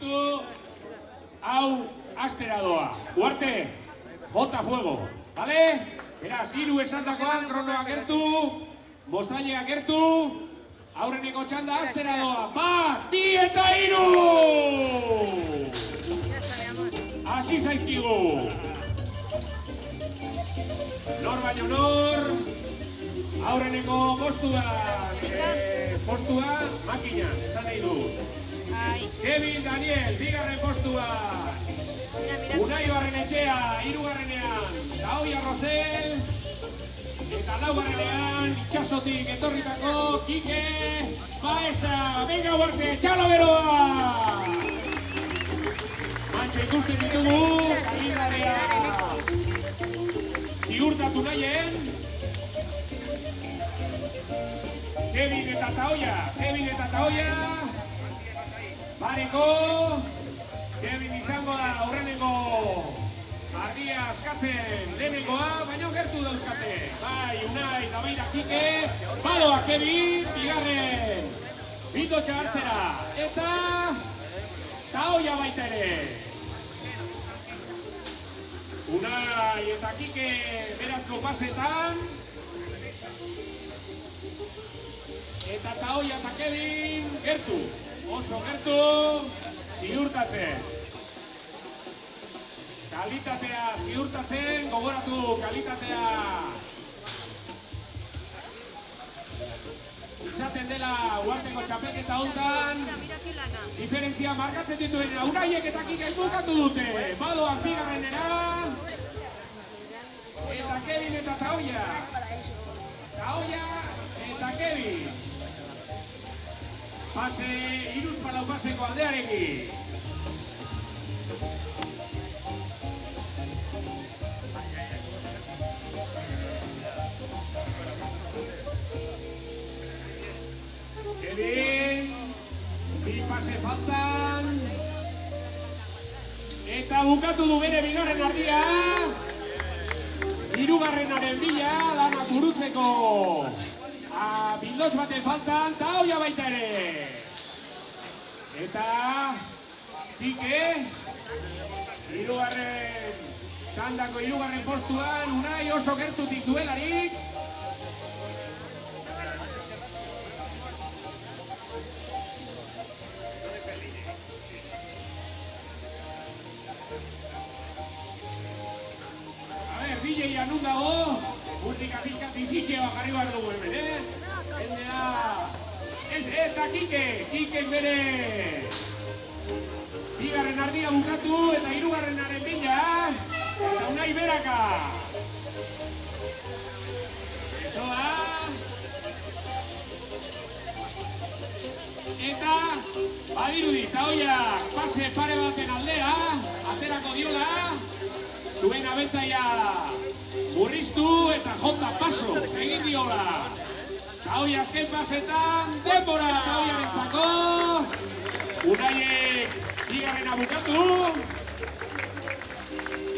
gertu, hau astera doa. Uarte, jota fuego, bale? Beraz, hiru esandakoan, kronoa gertu, mostaileak gertu, aurreneko txanda astera doa. Bat, bi eta hiru! Hasi zaizkigu. Nor baino nor, aurreneko postua makinan, esan nahi du. Kevin Daniel, bigarren postua. Unai Barrenetxea, hirugarrenean. Taoia Rosel. Eta laugarrenean, itxasotik etorritako Kike Baeza. Venga, Uarte, txalo beroa! Mantxo ikusten ditugu, kalidadea ziurtatu nahien. Kevin eta Taoia. Bareko, Kevin izango da aurreneko ardia askatzen lehenengoa, baina gertu dauzkate. Bai, Unai eta baita Kike, badoa Kevin, bigarren, bindotxa hartzera, eta Taoia baita ere. Unai eta Kike berazko pasetan, eta Taoia eta Kevin gertu. Oso gertu, ziurtatzen. Kalitatea ziurtatzen, gogoratu kalitatea. Izaten dela Uarteko txapelketa hontan, diferentzia markatzen dituena. Unaiek eta Kikek bukatu dute. Badoak bigarrenera. Eta Kevin eta Taoia. Taoia eta Kevin. Pase, iruzpalau paseko aldearekin. Kevin, bi pase faltan. Eta bukatu du bere bigarren ardia. Hirugarrenaren bila, lana burutzeko. Bildotx baten faltan, Taoia baita ere. Eta Kike, tandako hirugarren postuan, Unai oso gertutik duelarik. A ver, DJ-a nun dago, musika pizkat izitxea jarri behar dugu hemen, Eta Kikek bere bigarren ardia bukatu eta hirugarrenaren bila. Eta Unai beraka. Eso da. Eta badirudi, Taoiak pase pare baten aldera, aterako diola. Zuen abentzaia murriztu eta jota paso egin diola. Taoia azken pasetan, denbora Taoiarentzako. Unaiek bigarrena bukatu.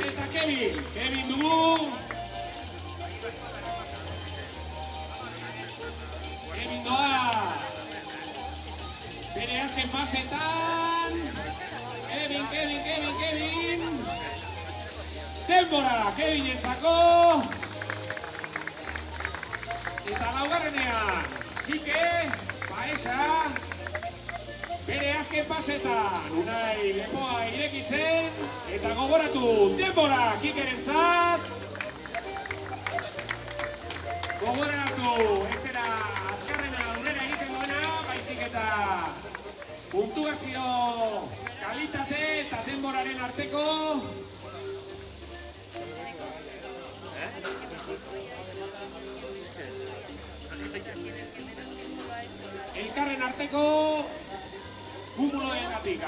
Eta Kevin dugu. Kevin doa. Bere azken pasetan. Kevin. Denbora Kevinentzako. Eta laugarrenean, Kike, Baeza, bere azken pasetan, Unai lepoa irekitzen, eta gogoratu, denbora Kikerentzat. Gogoratu, ez dira azkarrena aurrera egiten duena, baizik eta puntuazio kalitate eta denboraren arteko. Elkarren arteko kumuloengatik.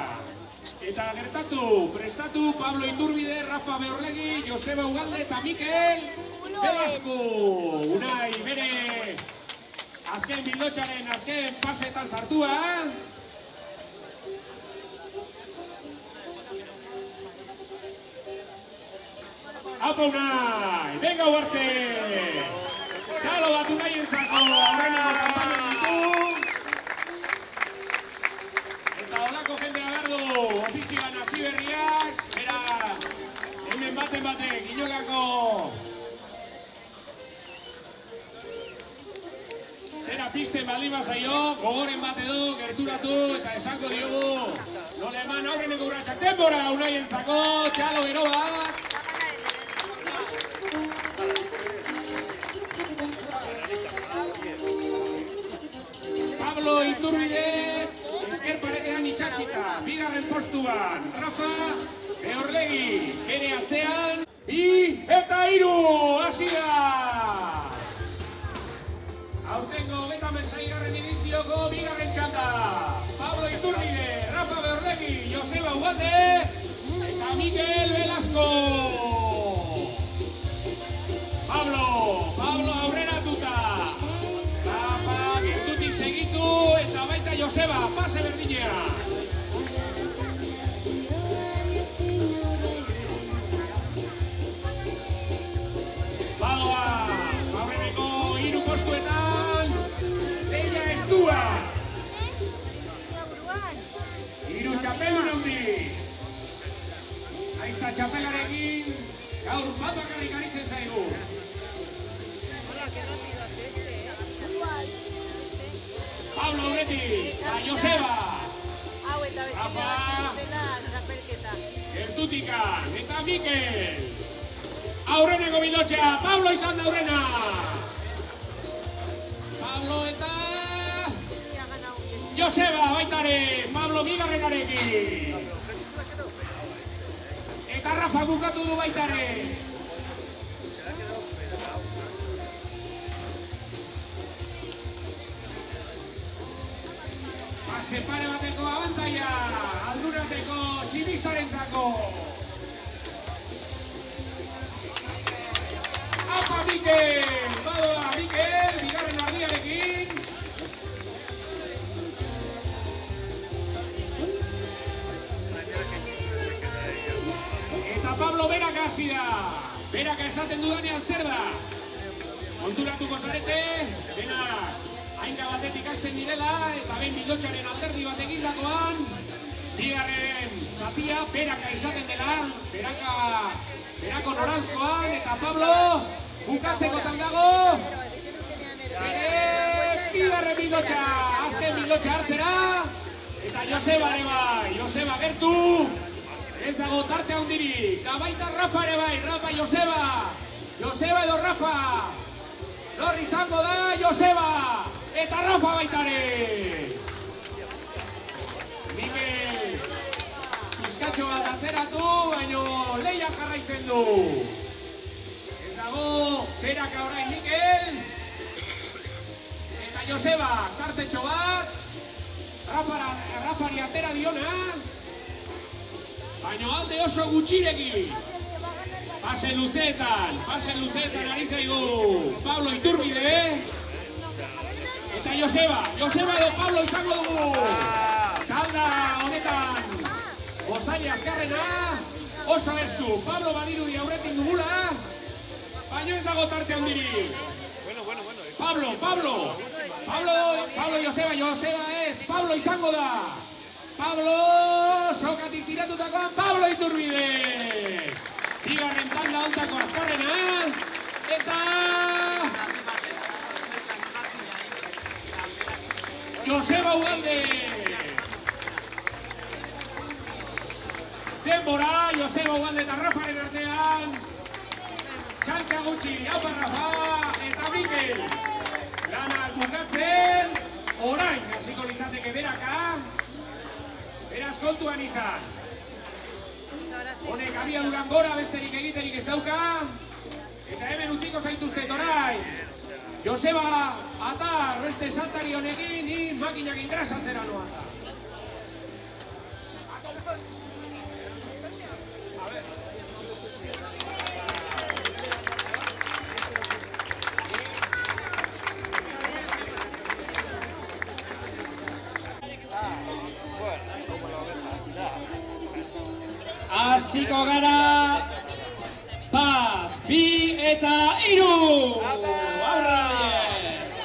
Eta gertatu, prestatu Pablo Iturbide, Rafa Beorlegi, Joseba Ugalde eta Mikel Velasco. Unai bere azken bildotxaren azken pasetan sartua. Apa Unai, venga Uarte! Txalo bat Unaientzako aurreneko kanpaina ditu. Eta holako jendea behar du. batek, inolako zera pizten baldin bazaio, gogoren bat edo, gerturatu eta esango diogu nola eman aurreneko urratsak denbora Unaientzako, txalo gero bat. Pablo Iturbide, esker paretean itxatxita, bigarren postuan, Rafa Beorlegi, bere atzean, 2 eta 3, hasi da! Aurtengo 26. edizioko bigarren txanda. Pablo Iturbide, Rafa Beorlegi, Joseba Ugarte eta Mikel Velasco. Pablo aurreratuta. Rafa gertutik segitu eta baita Joseba, pase berdinean. Postuetan, Leia Estua. 3 txapelun handi. Aizta txapelarekin, gaur bat bakarrik aritzen zaigu. Pablo aurretik, eta Joseba. Rafa, gertutikan, eta Mikel. Aurreneko bidotxea, Pablo izan da aurrena. Pablo eta Joseba baitare, Pablo bigarrenarekin. Eta Rafa bukatu du baitare. Pase pare bateko abantaia, aldurateko tximistarentzako. Apa Mikel, badoa Mikel, bigarren ardiarekin. Eta Pablo berak hasi da. Berak esaten dudanean zer da. Konturatuko zarete, denak hainka batetik hasten direla, eta behin bidotxaren alderdi bat egindakoan, bigarren zatia, beraka izaten dela, berako noranzkoan, eta Pablo bukatzekotan dago, bigarren bidotxa, azken bidotxa hartzera, eta Joseba ere bai, Joseba gertu, ez dago tarte handirik, da baita Rafa ere bai, Rafa Joseba, Joseba edo Rafa, nor izango da Joseba, eta Rafa baitare. Mikel, pizkatxo bat atzeratu, baino Leia jarraitzen du. Ez dago, beraka orain Mikel, eta Joseba, tartetxo bat, Rafari atera diona, baino alde oso gutxireki. Pase luzeetan ari zaigu Pablo Iturbide, eta Joseba edo Pablo izango dugu. Talda honetan, Bostari azkarrena, oso estu, Pablo badirudi aurretik dugula, baino ez dago tarte handirik. Pablo Joseba ez, Pablo izango da. Pablo, sokatik tiratutakoan, Pablo Iturbide. Bigarren tanda ontako azkarrena, eta Joseba Ugalde. Denbora, Joseba Ugalde eta Rafaren artean. Txantxa gutxi, haupa Rafa eta Mikel. Lanak bukatzen, orain hasiko litzateke beraka. Beraz kontuan izan. Honek abiaduran gora besterik egiterik ez dauka. Eta hemen utziko zaituztet orain. Joseba atar beste saltari honekin, ni makinak ingrasatzera noa da. Hasiko gara, 1, 2 eta 3! Aurra diez!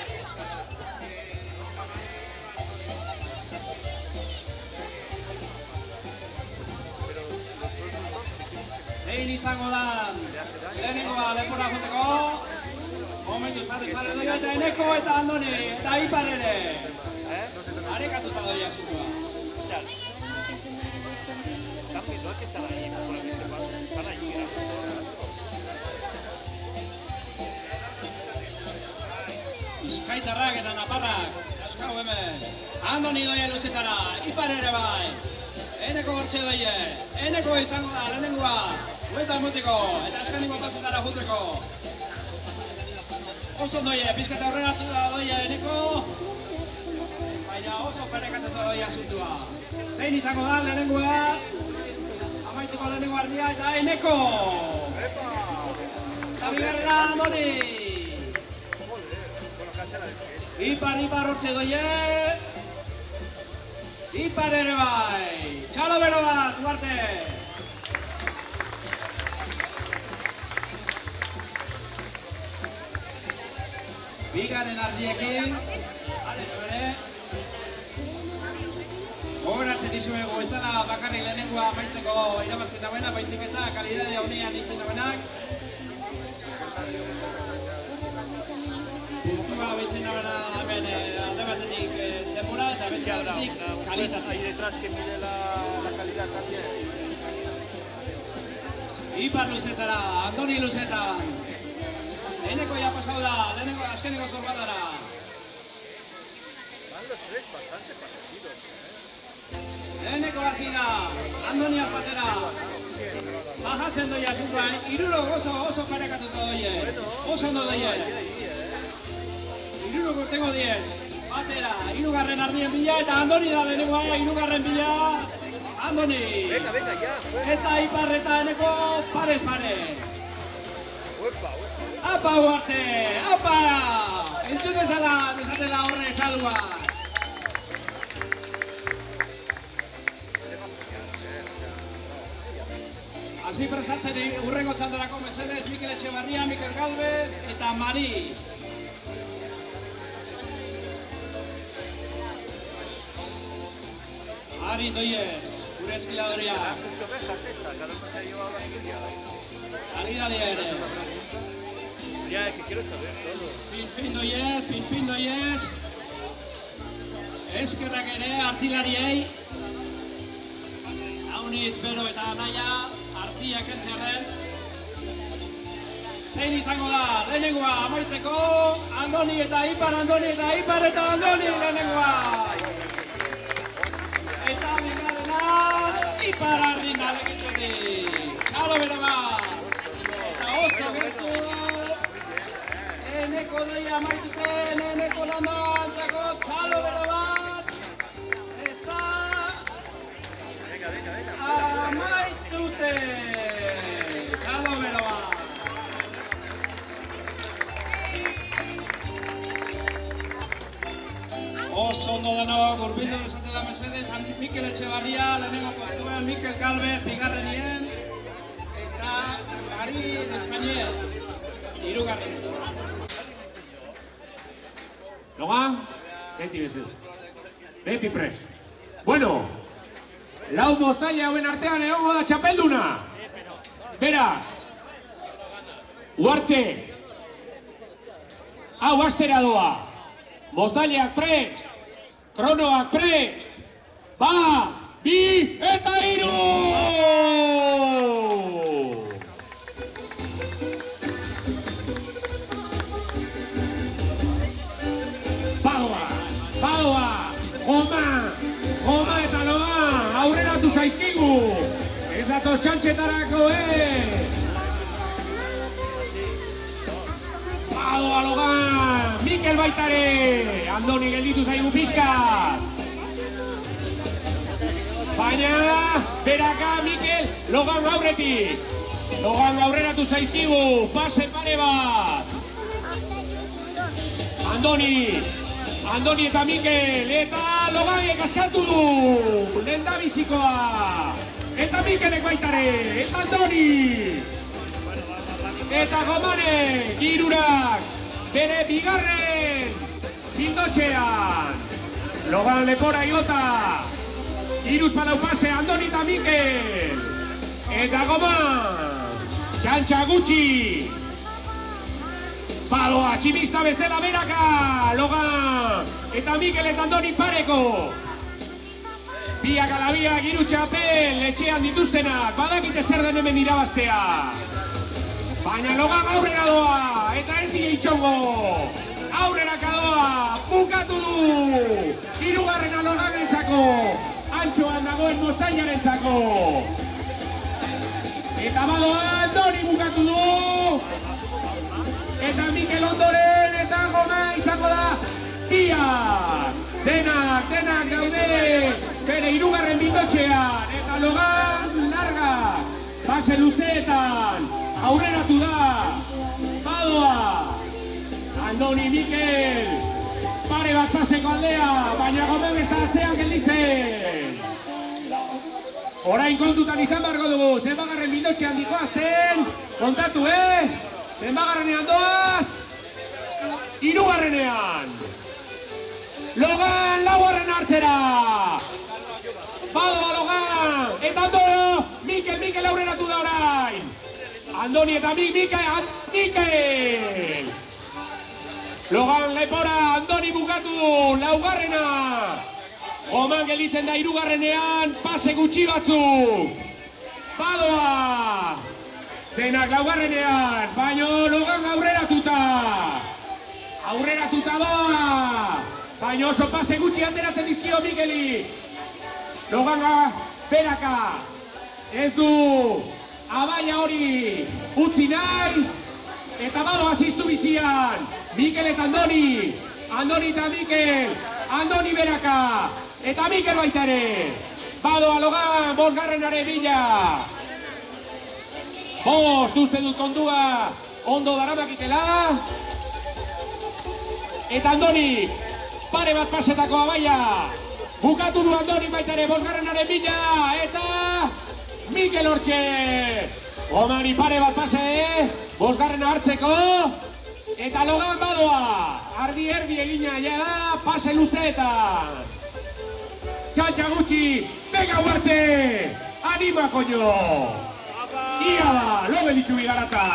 Zein izango da Lehenengoa lepora joteko. Momentuz pare doia eta Eneko eta Andoni eta Ipar ere. Arekatuta doia zutua. Bizkaitarrak eta Naparrak, euskau hemen. Andoni doia luzetara, Ipar ere bai. Eneko gortxe doie, Eneko izango da, lehenengoa. Hueta emuteko, eta askaniko pasetara juteko. Oso doie, pizkata horrenatu da doie Eneko. Baina oso perekatuta doia asuntua. Zein izango da lehenengoa. Amaitzeko lehenengo ardia eta Eneko. Eta bigarrena Andoni. Ipar hortxe doie. Ipar ere bai. Txalo bero bat, Duarte. Bigaren ardiekin. Gogoratzen dizuegu, ez dela bakarrik lehenengoa amaitzeko irabazten dagoena, baizik eta kalidadea honean nintzen dagoenak. Puntua behitzen dagoena hemen alde batetik denbora eta beste aldetik kalitatea. Ahí detrás que mide la calidad también. Ipar luzetara, Andoni luzetan. Eneko ya pasau da, lehenengo azkeneko zorbadara. Van los tres bastante parecidos. Eneko hasi da, Andoni azbatera. Bajatzen doia asuntua, iruro oso parekatuta doie. Oso ondo doie. Iruro tengo 10. Batera, irugarren ardien bila eta Andoni da lehenengoa, irugarren bila. Andoni. Venga, ya. Eta Ipar eta Eneko parez pare. Uepa. Apa Duarte, apa! Entzun bezala, desatela horre txalua. Hasi presatzen urrengo txandarako mesedez Mikel Etxebarria, Mikel Galvez eta Mari. Ari Doiez, gure eskiladoria. Kalidadea ere. Ya, es que quiero saber todo. Fin Doiez. Eskerrak ere artilariei. Haunitz, Bero eta Anaia, artiak etxerren. Zein izango da, lehenengoa amaitzeko, Andoni eta Ipar lehenengoa. Eta bigarrena, Ipar Arrin alegitzetik. Txalo bero bat. Eta oso gertu. Eneko doia amaituten, Eneko landa antzako, txalo bero bat. Eta amaitute. Txalo bero bat. Oso ondo deno, gurbildu desatela mesedez, Mikel Etxebarria, lehenengo postuan, Mikel Galvez, bigarrenien, eta Mari Despainier, hirugarren. Logan, beti bezala. Beti prest. Bueno, lau moztaile hauen artean egongo da txapelduna. Beraz, Duarte, hau astera doa. Moztaileak prest, kronoak prest, bat, bi eta hiru! Paoa, Goma eta Logan, aurreratu zaizkigu! Ez datoz txantxetarako, Paoa, Logan, Mikel baitare, Andoni gelditu zaigu pixkat. Baina, beraka Mikel, Logan aurretik. Logan aurreratu zaizkigu, pase pare bat. Andoni eta Mikel, eta Loganek askatu du, lenda bizikoa. Eta Mikelek baitare, eta Andoni. Eta Gomanek, hirurak, bere bigarren bildotxean. Logan lepora igota. Hiruz palau pase, Andoni eta Mikel. Eta Goman. Txantxa gutxi. Badoa, tximista bezala beraka, Logan. Eta Mikel eta Andoni pareko. Biak ala biak hiru txapel etxean dituztenak, badakite zer den hemen irabaztea. Baina Logan aurrera doa, eta ez die itxongo. Aurrera kadoa, bukatu du. Hirugarrena Loganentzako, antxoan dagoen Mostailarentzako. Eta badoa, Andoni bukatu du. Eta Mikel ondoren, eta goma izango da biak. Denak daude, bere hirugarren bindotxean. Eta Logan larga, base luzeetan, aurreratu da. Badoa, Andoni Mikel, pare bat paseko aldea, baina Gomen ez da atzean gelditzen. Orain kontutan izan beharko dugu, zenbagarren bindotxean dijoazen, kontatu, zenbagarrenean doaz, hirugarrenean. Logan laugarren hartzera. Badoa Logan, eta ondo, Mikel aurreratu da orain. Andoni eta Mikel. Logan lepora, Andoni bukatu du, laugarrena. Oman gelditzen da hirugarrenean, pase gutxi batzuk. Badoa. Denak laugarrenean, baino Logan aurreratuta. Aurreratuta doa. Baina oso pase gutxi ateratzen dizkio Mikeli. Logan beraka. Ez du abaia hori utzi nahi. Eta Badoa ziztu bizian. Mikel eta Andoni. Andoni eta Mikel. Andoni beraka. Eta Mikel baita ere. Badoa Logan, bosgarrenaren bila. Bost, uste dut kontua. Ondo daramakitela. Eta Andoni. Pare bat pasetako abaia. Bukatu du Andoni baita ere, bosgarrenaren bila. Eta Mikel hortxe. Omani pare bat pase, bosgarrena hartzeko. Eta Logan Badoa. Ardi egina ja, pase luzeetan. Txantxa gutxi, bega huarte. Anima, koño. Ia da, lobe ditu bigarata.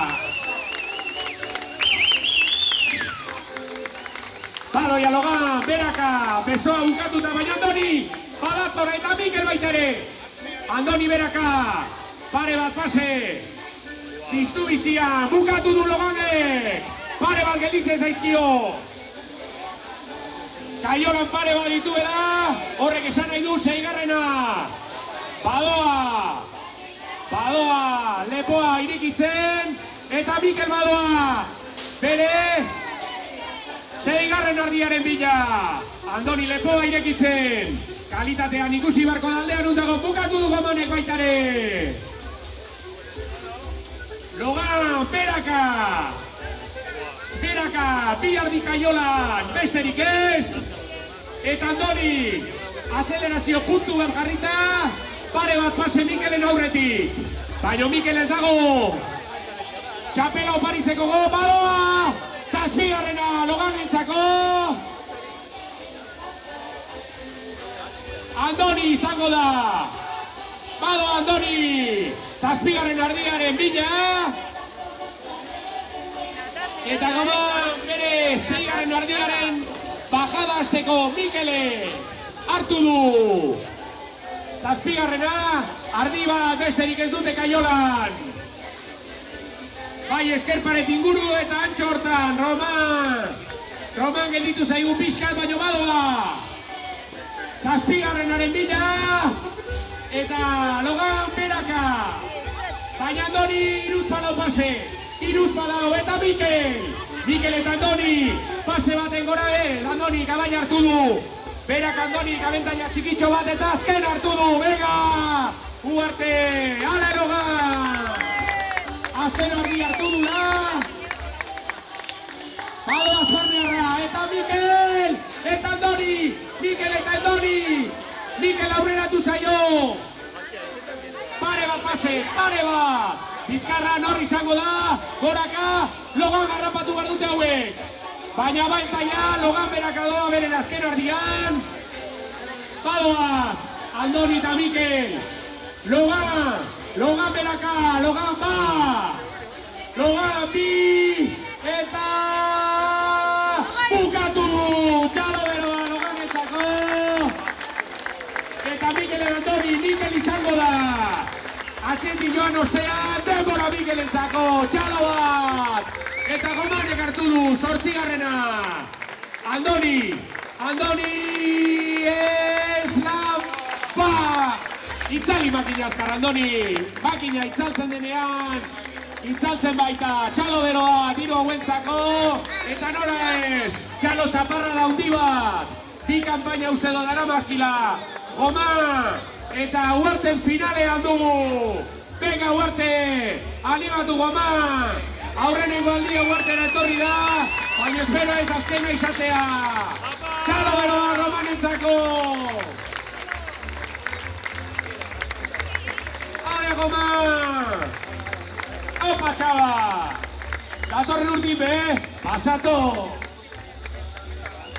Badoia Logan, beraka, besoa bukatuta, baina Andoni, badatora eta Mikel baita ere. Andoni beraka, pare bat pase, ziztu bizian, bukatu du Loganek, pare bat gelditzen zaizkio. Kaiolan pare bat dituela, horrek esan nahi du seigarrena. Badoa, lepoa irikitzen, eta Mikel Badoa, bere, seigarren ardiaren bila. Andoni lepoa irekitzen. Kalitatean ikusi barko daldean undago bukatu du Gomanek baitare. Logan, beraka, bi ardi Kaiolan, besterik ez. Eta Andoni, azelerazio puntu bat jarrita, pare bat pase Mikelen aurretik. Baina Mikel ez dago. Txapela oparitzeko go, Badoa! Zazpigarrena Loganentzako. Andoni izango da. Badoa Andoni. Zazpigarren ardiaren bila. Eta Goman bere seigarren ardiaren bajada azteko Mikele hartu du. Zazpigarrena, ardi bat besterik ez dute Kaiolan. Bai eskerparet inguru eta antxo hortan, Roman gelditu zaigu pixkat, baino Badoa. Zazpigarrenaren bila. Eta Logan beraka. Baina Andoni iruzpalau pase. Iruzpalau eta Mikel eta Andoni. Pase baten gora Andoni kabaina hartu du. Berak Andoni kabentaina txikitxo bat eta azken hartu du. Venga! Uarte! Ale Logan! Azken ardi hartu du da. Badoa azparnearra eta Mikel! Eta Andoni! Mikel eta Andoni! Mikel aurreratu zaio! Pare bat pase, pare bat! Bizkarra nor izango da, goraka, Logan garrapatu behar dute hauek. Baina baita ja, Logan beraka doa beren azken ardian. Badoaz, Andoni eta Mikel. Logan beraka, Logan ba! Logan bi, eta bukatu txalo beroa Loganentzako. Eta Mikel Andoni, Mikel izango da. Atzetik joan ostean, denbora Mikelentzako, txalo bat. Eta Gomanek hartu du, 8. Andoni eslampa. Itzali makina azkar, Andoni. Makina itzaltzen denean, itzaltzen baita, txalo beroa, diru hauentzako. Eta nola ez, txalo zaparra da hundi bat. Bi kanpaina uste do dara mazkila. Goma, eta Uarten finalean dugu. Venga Uarte, animatu Goma. Aurrenengo aldia Uartera etorri da, baina espero ez azkena izatea. Txalo beroa Romanentzako. Ale Goma. Opa txaba. Datorren urtin be, pasato.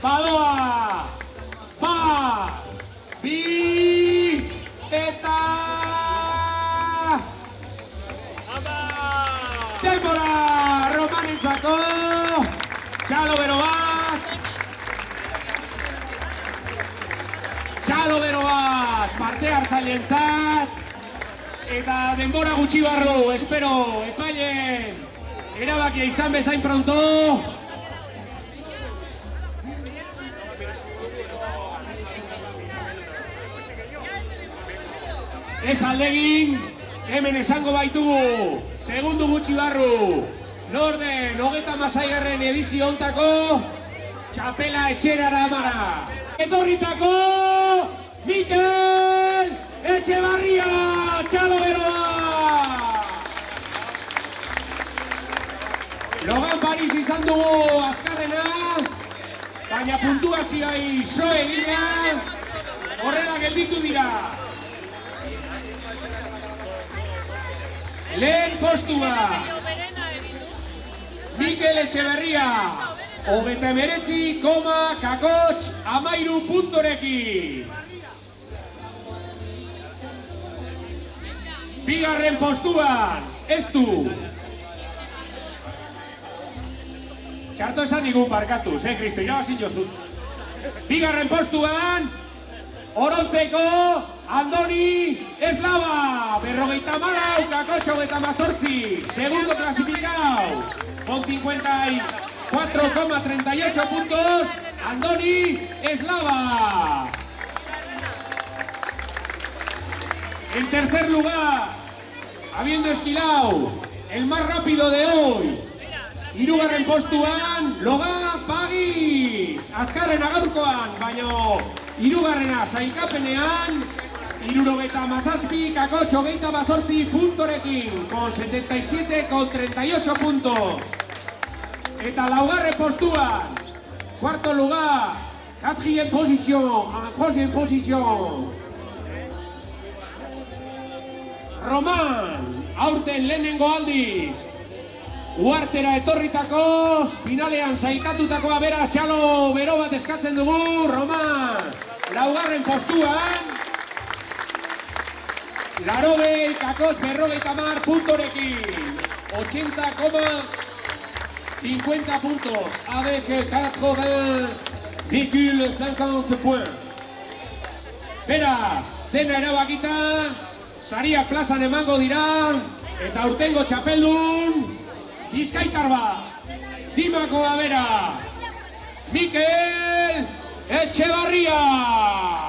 Badoa. Bi eta denbora Romanentzako, txalo bero bat, parte hartzaileentzat, eta denbora gutxi barru, espero, epailen, erabakia izan bezain pronto. Ez aldegin, hemen esango baitugu, segundu gutxi barru, norden 36. edizio hontako, txapela etxerara amara. Etorritako, Mikel Etxebarria, txalo beroa! Logan Paris izan dugu azkarrena, baina puntuazioai so egina, horrela gelditu dira. Lehen postua, Mikel Etxeberria, 29,13 puntorekin. Bigarren postuan, ez du. Txarto esan nigun barkatuz, Kristo, irabazin jozut. Bigarren postuan, Orontzeko, Andoni Eslava, 54,18. Segundo clasificado, con 54,38 puntos, Andoni Eslava. En tercer lugar, habiendo esquilado el más rápido de hoy, hirugarren postuan, Logan Pagis. Azkarren gaurkoan, baino hirugarrena sailkapenean, 77,18 puntorekin, con 77,38 puntos. Eta laugarren postuan, cuarto lugar, quatrième position, en troisième position. Roman, aurten lehenengo aldiz, Uartera etorritakoz, finalean sailkatutakoa beraz txalo bero bat eskatzen dugu, Roman. Laugarren postuan, 80,50 puntorekin, 80,50 puntos, avec 80,50 points. Beraz, dena erabakita, sariak plazan emango dira, eta aurtengo txapeldun, Bizkaitar bat, Dimakoa bera, Mikel Etxebarria!